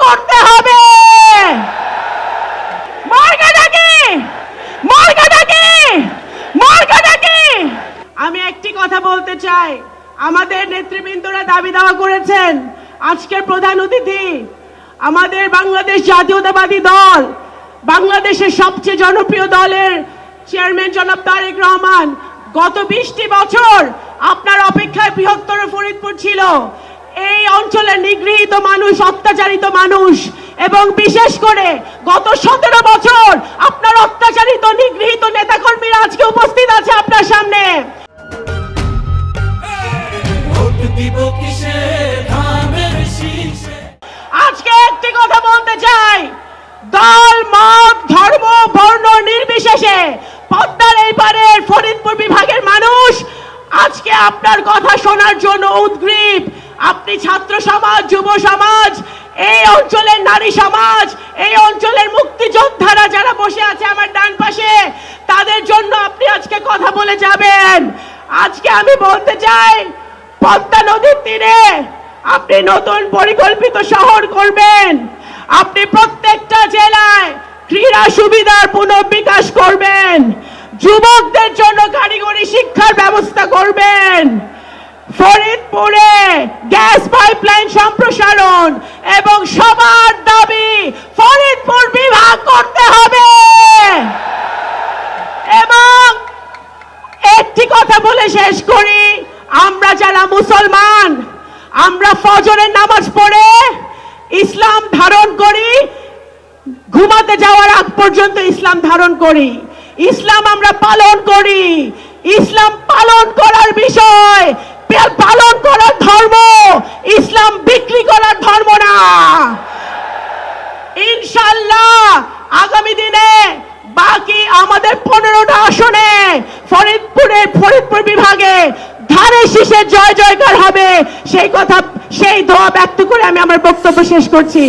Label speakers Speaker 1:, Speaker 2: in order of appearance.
Speaker 1: করতে হবে। আমি একটি কথা বলতে চাই, আমাদের নেতৃবৃন্দরা দাবি দাওয়া করেছেন আজকের প্রধান অতিথি আমাদের বাংলাদেশ জাতীয়তাবাদী দল, বাংলাদেশের সবচেয়ে জনপ্রিয় দলের চেয়ারম্যান জনাব তারেক রহমান। গত 20টি বছর আপনার অপেক্ষায় বৃহত্তর ফরিদপুর ছিল। এই অঞ্চলের নিগৃহীত মানুষ, অত্যাচারিত মানুষ এবং বিশেষ করে গত 17 বছর আপনার অত্যাচারিত নিগৃহীত নেতাকর্মীরা আজকে উপস্থিত আছে আপনার সামনে। আজকে একটি কথা বলতে চাই, দল, মত, ধর্ম, বর্ণ নির্বিশেষে পদ্মার এই পারের ফরিদপুর বিভাগের মানুষ আজকে আপনার কথা শোনার জন্য উদগ্রীব। আপনি ছাত্র সমাজ, যুব সমাজ, এই অঞ্চলের নারী সমাজ, এই অঞ্চলের মুক্তিযোদ্ধারা যারা বসে আছে আমার ডান পাশে, তাদের জন্য আপনি আজকে কথা বলে যাবেন। আজকে আমি বলতে চাই, পদ্মা নদীর তীরে আপনি নতুন পরিকল্পিত শহর করবেন। আপনি প্রত্যেকটা জেলায় ক্রীড়া সুবিধার পুনর্বিকাশ করবেন। যুবকদের জন্য কারিগরি শিক্ষার ব্যবস্থা করবেন। ফরিদপুরে গ্যাস পাইপলাইন সম্প্রসারণ এবং সবার দাবি ফরিদপুর বিভাগ করতে হবে। এবং একটি কথা বলে শেষ করি, আমরা যারা মুসলমান, আমরা ফজরের নামাজ পড়ে ইসলাম ধারণ করি, ঘুমাতে যাওয়ার আগ পর্যন্ত ইসলাম ধারণ করি, ইসলাম আমরা পালন করি। ইসলাম পালন করার বিষয়, পালন করার ধর্ম, ইসলাম বিক্রি করার ধর্ম না। ইনশাআল্লাহ আগামী দিনে বাকি আমাদের 15টা আসনে ফরিদপুর বিভাগে ধারে শীষে জয় জয়কার হবে, সেই দোয়া ব্যক্ত করে আমি আমার বক্তব্য শেষ করছি।